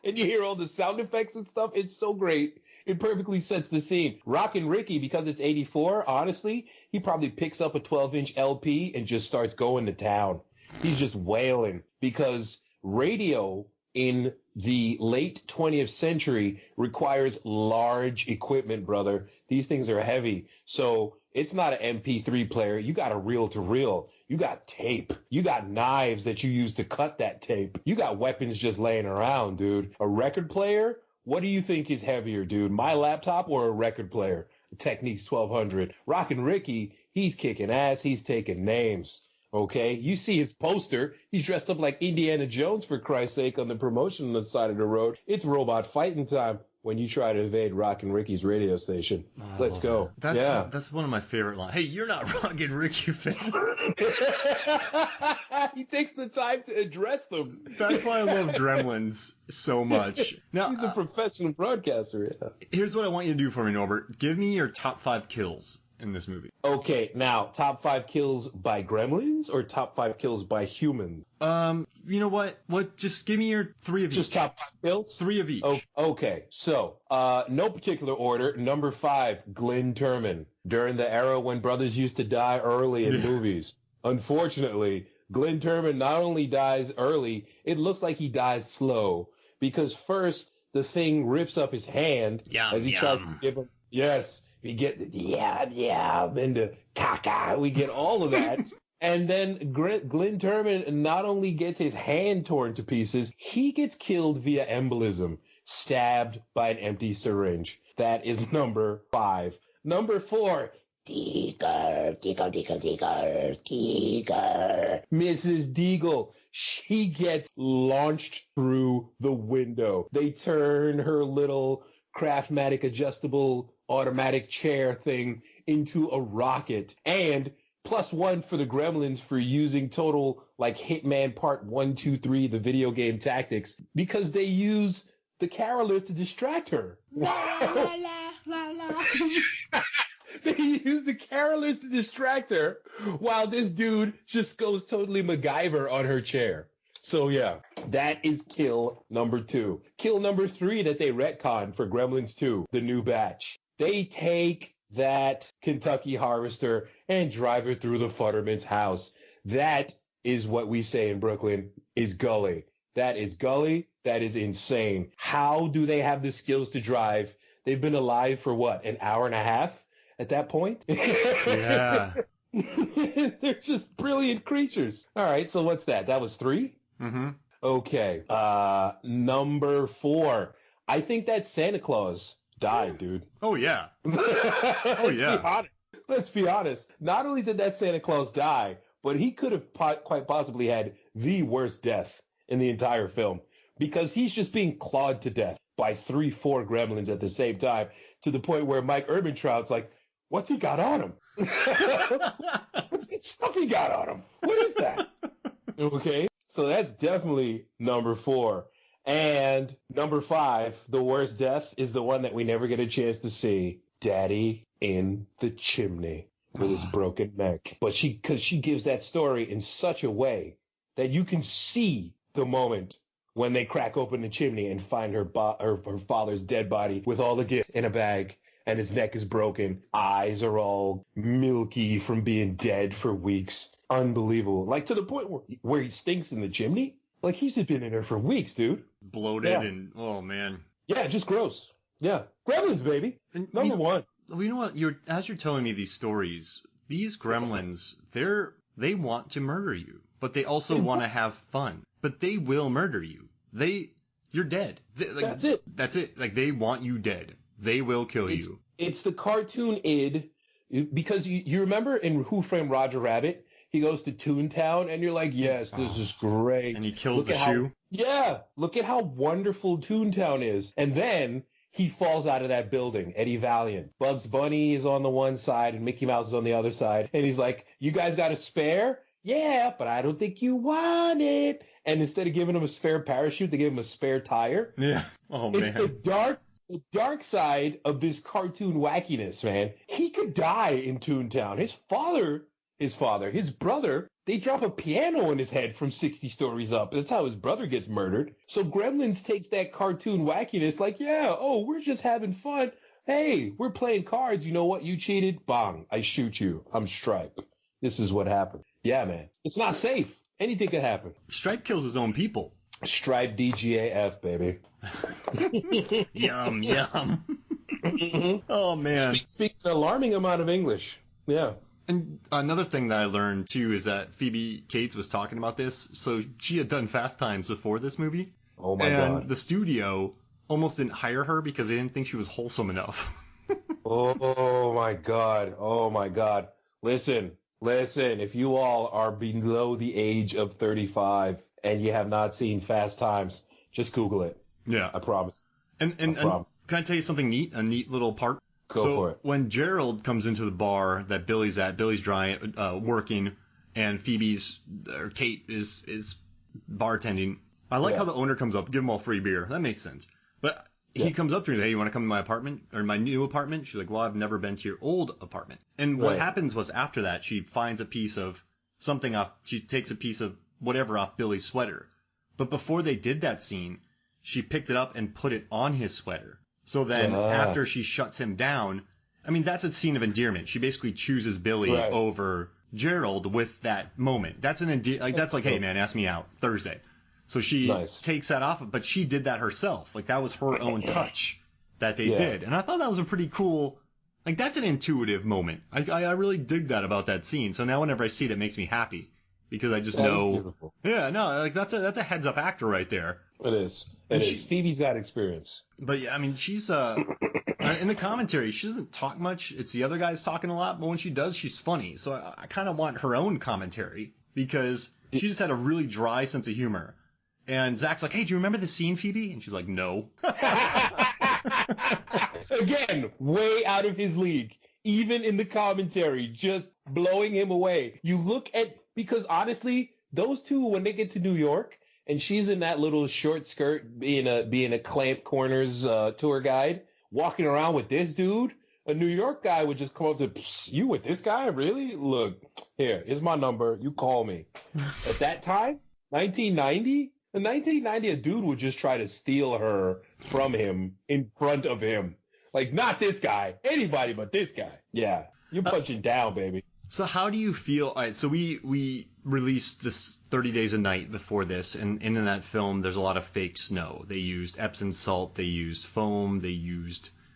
and you hear all the sound effects and stuff. It's so great. It perfectly sets the scene. Rockin' Ricky, because it's 84, honestly, he probably picks up a 12-inch LP and just starts going to town. He's just wailing because radio in the late 20th century requires large equipment, brother. These things are heavy. So it's not an MP3 player. You got a reel-to-reel. You got tape. You got knives that you use to cut that tape. You got weapons just laying around, dude. A record player? What do you think is heavier, dude? My laptop or a record player? Technics 1200. Rockin' Ricky, he's kicking ass. He's taking names. Okay, you see his poster. He's dressed up like Indiana Jones, for Christ's sake, on the promotion on the side of the road. It's robot fighting time when you try to invade Rockin' Ricky's radio station. Let's go. That's one of my favorite lines. Hey, you're not Rockin' Ricky fan. He takes the time to address them. That's why I love Gremlins so much. Now, he's a professional broadcaster. Yeah. Here's what I want you to do for me, Norbert. Give me your top 5 kills in this movie. Okay, now, top 5 kills by gremlins or top 5 kills by humans? You know what? Just give me your 3 of each. Just top 5 kills? 3 of each. Oh, okay, so, no particular order. Number 5, Glenn Turman. During the era when brothers used to die early in movies. Unfortunately, Glenn Turman not only dies early, it looks like he dies slow. Because first, the thing rips up his hand as he tries to give him... Yes. We get the yam and the caca. We get all of that. And then Glenn Turman not only gets his hand torn to pieces, he gets killed via embolism, stabbed by an empty syringe. That is number 5. Number 4, Deagle. Mrs. Deagle. She gets launched through the window. They turn her little Craftmatic adjustable automatic chair thing into a rocket, and +1 for the Gremlins for using total like Hitman Part 1, 2, 3, the video game tactics, because they use the carolers to distract her. They use the carolers to distract her while this dude just goes totally MacGyver on her chair. So yeah, that is kill number 2. Kill number 3 that they retcon for Gremlins 2, the new batch. They take that Kentucky Harvester and drive her through the Futterman's house. That is what we say in Brooklyn is gully. That is gully. That is insane. How do they have the skills to drive? They've been alive for what, an hour and a half at that point? Yeah. They're just brilliant creatures. All right, so what's that? That was 3? Mm-hmm. Okay. Number 4. I think that Santa Claus died, dude. Oh, yeah. Oh, yeah. Let's be honest. Not only did that Santa Claus die, but he could have quite possibly had the worst death in the entire film, because he's just being clawed to death by 3-4 gremlins at the same time, to the point where Mike Ehrmantraut's like, what's he got on him? What's the stuff he got on him? What is that? Okay, so that's definitely number 4. And number 5, the worst death is the one that we never get a chance to see. Daddy in the chimney with his broken neck. But because she gives that story in such a way that you can see the moment when they crack open the chimney and find her father's dead body with all the gifts in a bag, and his neck is broken. Eyes are all milky from being dead for weeks. Unbelievable. Like to the point where he stinks in the chimney. Like he's just been in there for weeks, dude. Bloated and, oh man. Yeah, just gross. Yeah. Gremlins, baby. Number 1. Well, you know what? As you're telling me these stories, these gremlins, they want to murder you, but they also want to have fun. But they will murder you. You're dead. That's it. That's it. Like, they want you dead. They will kill you. It's the cartoon id, because you remember in Who Framed Roger Rabbit, he goes to Toontown, and you're like, yes, this is great. And he kills the shoe. Yeah, look at how wonderful Toontown is. And then he falls out of that building, Eddie Valiant. Bugs Bunny is on the one side, and Mickey Mouse is on the other side. And he's like, you guys got a spare? Yeah, but I don't think you want it. And instead of giving him a spare parachute, they give him a spare tire. Yeah. Oh, man. It's the dark side of this cartoon wackiness, man. He could die in Toontown. His father his father. His brother, they drop a piano in his head from 60 stories up. That's how his brother gets murdered. So Gremlins takes that cartoon wackiness like, yeah, oh, we're just having fun. Hey, we're playing cards. You know what? You cheated. Bang. I shoot you. I'm Stripe. This is what happened. Yeah, man. It's not safe. Anything could happen. Stripe kills his own people. Stripe DGAF, baby. Yum, yum. Oh, man. Speaks an alarming amount of English. Yeah. And another thing that I learned, too, is that Phoebe Cates was talking about this. So she had done Fast Times before this movie. Oh, my God. And the studio almost didn't hire her because they didn't think she was wholesome enough. Oh, my God. Oh, my God. Listen. If you all are below the age of 35 and you have not seen Fast Times, just Google it. Yeah. I promise. And can I tell you something neat? A neat little part? Go for it. When Gerald comes into the bar that Billy's at, Billy's working, and Kate is bartending. I like how the owner comes up, give them all free beer. That makes sense. But he comes up to her and says, hey, you want to come to my apartment or my new apartment? She's like, well, I've never been to your old apartment. And what happens was after that, she finds a piece of something off. She takes a piece of whatever off Billy's sweater. But before they did that scene, she picked it up and put it on his sweater. So then after she shuts him down, I mean, that's a scene of endearment. She basically chooses Billy over Gerald with that moment. That's that's like, hey, man, ask me out Thursday. So she takes that off, but she did that herself. Like, that was her own touch that they did. And I thought that was a pretty cool, like, that's an intuitive moment. I really dig that about that scene. So now whenever I see it, it makes me happy. Because I just know. Yeah, no, like, that's a heads up actor right there. It is. It is. Phoebe's got experience. But yeah, I mean, she's, in the commentary, she doesn't talk much. It's the other guys talking a lot, but when she does, she's funny. So I kind of want her own commentary because she just had a really dry sense of humor. And Zach's like, hey, do you remember the scene, Phoebe? And she's like, no. Again, way out of his league. Even in the commentary, just blowing him away. You look at, because honestly, those two, when they get to New York, and she's in that little short skirt being a Clamp Corners tour guide, walking around with this dude, a New York guy would just come up to, you with this guy? Really? Look, here's my number. You call me. At that time, 1990? In 1990, a dude would just try to steal her from him in front of him. Like, not this guy. Anybody but this guy. Yeah. You're punching down, baby. So how do you feel? All right, so we released this 30 Days a Night before this, and in that film, there's a lot of fake snow. They used Epsom salt. They used foam. They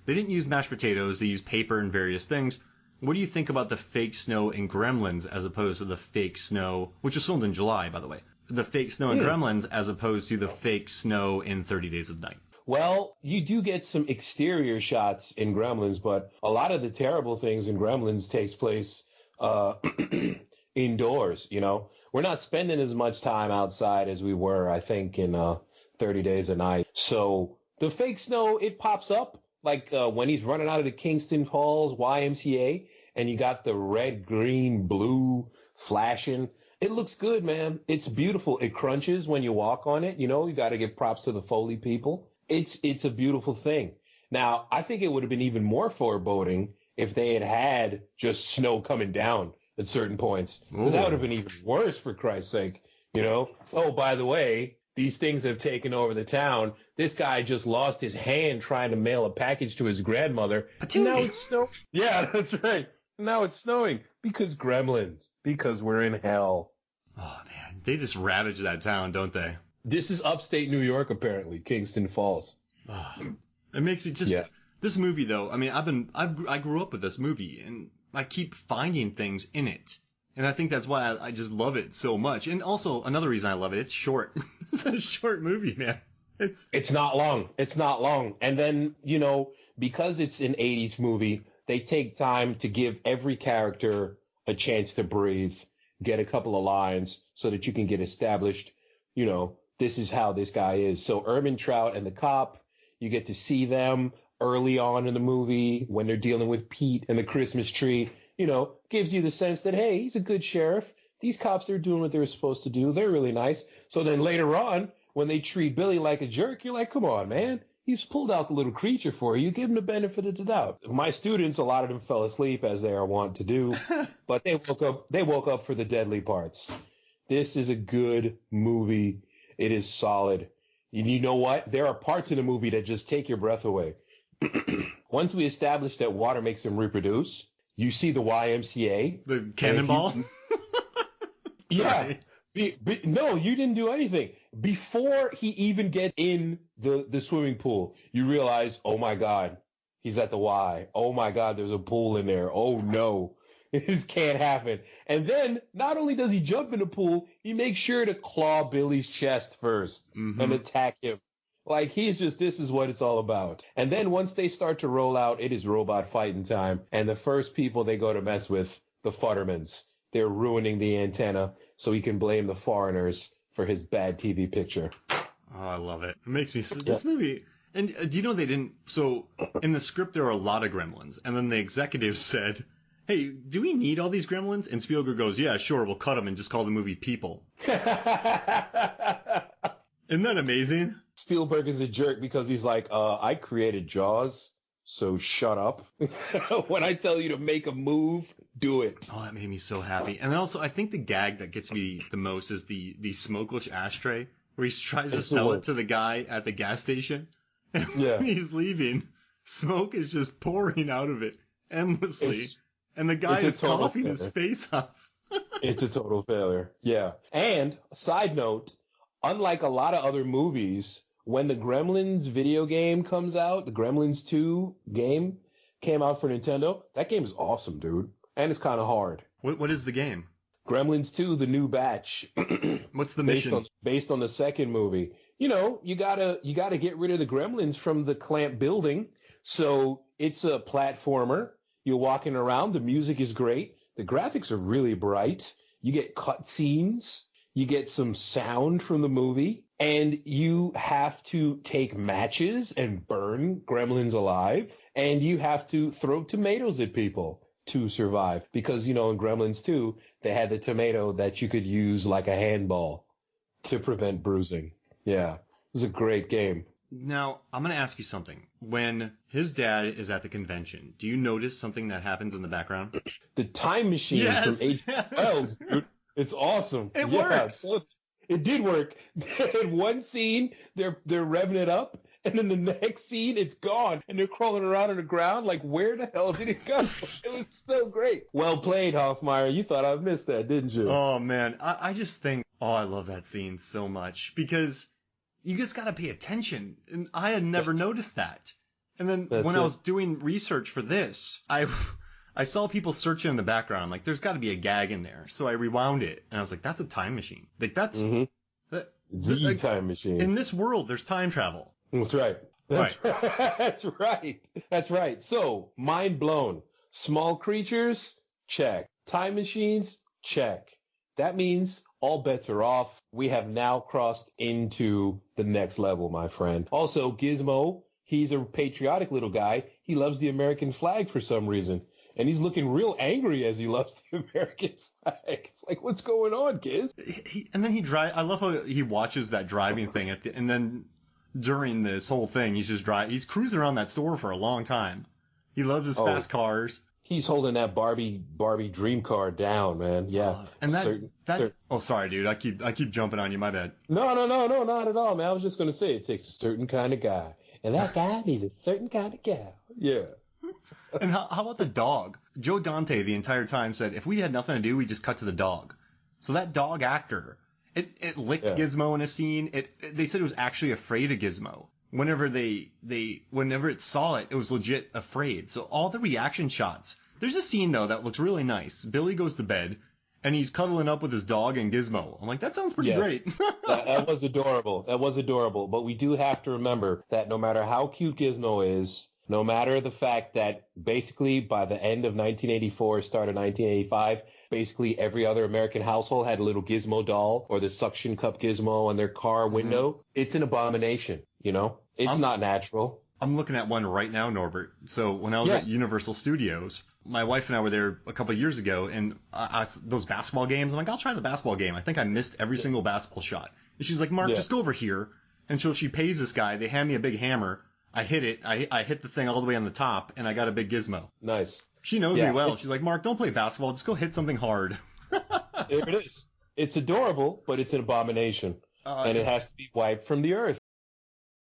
didn't use mashed potatoes. They used paper and various things. What do you think about the fake snow in Gremlins as opposed to the fake snow, which was filmed in July, by the way? The fake snow in Gremlins as opposed to the fake snow in 30 Days of Night? Well, you do get some exterior shots in Gremlins, but a lot of the terrible things in Gremlins takes place indoors, you know. We're not spending as much time outside as we were, I think, in 30 Days a Night. So the fake snow, it pops up, like when he's running out of the Kingston Falls YMCA, and you got the red, green, blue flashing. It looks good, man. It's beautiful. It crunches when you walk on it. You know, you got to give props to the Foley people. It's a beautiful thing. Now, I think it would have been even more foreboding if they had just snow coming down at certain points. Because that would have been even worse, for Christ's sake. You know? Oh, by the way, these things have taken over the town. This guy just lost his hand trying to mail a package to his grandmother. Now it's snowing. Yeah, that's right. Now it's snowing because Gremlins. Because we're in hell. Oh, man. They just ravage that town, don't they? This is upstate New York, apparently. Kingston Falls. Oh, it makes me just... Yeah. This movie, though, I mean, I grew up with this movie, and I keep finding things in it. And I think that's why I just love it so much. And also, another reason I love it, it's short. It's a short movie, man. It's not long. It's not long. And then, you know, because it's an 80s movie, they take time to give every character a chance to breathe, get a couple of lines so that you can get established, you know, this is how this guy is. So Ehrmantraut and the cop, you get to see them early on in the movie when they're dealing with Pete and the Christmas tree, you know, gives you the sense that, hey, he's a good sheriff. These cops are doing what they're supposed to do. They're really nice. So then later on, when they treat Billy like a jerk, you're like, come on, man. he's pulled out the little creature for you. Give him the benefit of the doubt. My students, a lot of them fell asleep as they are wont to do, but they woke up for the deadly parts. This is a good movie. It is solid. And you know what? There are parts in the movie that just take your breath away. Once we establish that water makes him reproduce, you see the YMCA. The cannonball? Yeah. No, you didn't do anything. Before he even gets in the swimming pool, you realize, oh my God, he's at the Y. Oh my God, there's a pool in there. Oh no, this can't happen. And then not only does he jump in the pool, he makes sure to claw Billy's chest first and attack him. Like this is what it's all about. And then once they start to roll out, it is robot fighting time. And the first people they go to mess with, the Futtermans. They're ruining the antenna so he can blame the foreigners for his bad TV picture. Oh, I love it. It makes me... This movie... And do you know they didn't... So, in the script, there are a lot of gremlins. And then the executives said, hey, do we need all these gremlins? And Spielberg goes, yeah, sure, we'll cut them and just call the movie People. Isn't that amazing? Spielberg is a jerk because he's like, I created Jaws, so shut up. When I tell you to make a move, do it. Oh, that made me so happy. And then also, I think the gag that gets me the most is the smokeless ashtray, where he tries to sell it to the guy at the gas station. And when he's leaving, smoke is just pouring out of it endlessly. And the guy is coughing his face off. It's a total failure. Yeah. And, side note, unlike a lot of other movies, when the Gremlins video game comes out, the Gremlins 2 game came out for Nintendo, that game is awesome, dude. And it's kind of hard. What is the game? Gremlins 2, the new batch. What's the mission? Based on the second movie. You know, you gotta get rid of the gremlins from the Clamp building. So it's a platformer. You're walking around. The music is great. The graphics are really bright. You get cutscenes. You get some sound from the movie. And you have to take matches and burn gremlins alive. And you have to throw tomatoes at people to survive. Because, you know, in Gremlins 2, they had the tomato that you could use like a handball to prevent bruising. Yeah, it was a great game. Now, I'm going to ask you something. When his dad is at the convention, do you notice something that happens in the background? The time machine from H-12, dude. It's awesome. It works. It did work. In one scene, they're revving it up, and in the next scene, it's gone, and they're crawling around on the ground. Like, where the hell did it go? It was so great. Well played, Hoffmeyer. You thought I missed that, didn't you? Oh, man. I just think, I love that scene so much, because you just got to pay attention, and I had never noticed that. And then when I was doing research for this, I saw people searching in the background, like, there's got to be a gag in there. So I rewound it, and I was like, that's a time machine. Like, that's... The time machine. In this world, there's time travel. That's right. That's right. That's right. So, mind blown. Small creatures? Check. Time machines? Check. That means all bets are off. We have now crossed into the next level, my friend. Also, Gizmo, he's a patriotic little guy. He loves the American flag for some reason. And he's looking real angry as he loves the American flag. It's like, what's going on, kids? And then I love how he watches that driving thing and then during this whole thing, he's cruising around that store for a long time. He loves his fast cars. He's holding that Barbie dream car down, man. Yeah. And oh, sorry, dude. I keep jumping on you. My bad. No, not at all, man. I was just going to say it takes a certain kind of guy. And that guy needs a certain kind of gal. Yeah. And how about the dog? Joe Dante the entire time said, if we had nothing to do, we'd just cut to the dog. So that dog actor, it licked Gizmo in a scene. They said it was actually afraid of Gizmo. Whenever whenever it saw it, it was legit afraid. So all the reaction shots. There's a scene though that looks really nice. Billy goes to bed and he's cuddling up with his dog and Gizmo. I'm like, that sounds pretty great. That was adorable. That was adorable. But we do have to remember that no matter how cute Gizmo is, no matter the fact that basically by the end of 1984, start of 1985, basically every other American household had a little Gizmo doll or the suction cup Gizmo on their car window. It's an abomination, you know? It's not natural. I'm looking at one right now, Norbert. So when I was at Universal Studios, my wife and I were there a couple of years ago, and those basketball games, I'm like, I'll try the basketball game. I think I missed every single basketball shot. And she's like, Mark, just go over here. And so she pays this guy. They hand me a big hammer. I hit it. I hit the thing all the way on the top, and I got a big gizmo. Nice. She knows me well. She's like, Mark, don't play basketball. Just go hit something hard. There it is. It's adorable, but it's an abomination. And it has to be wiped from the earth.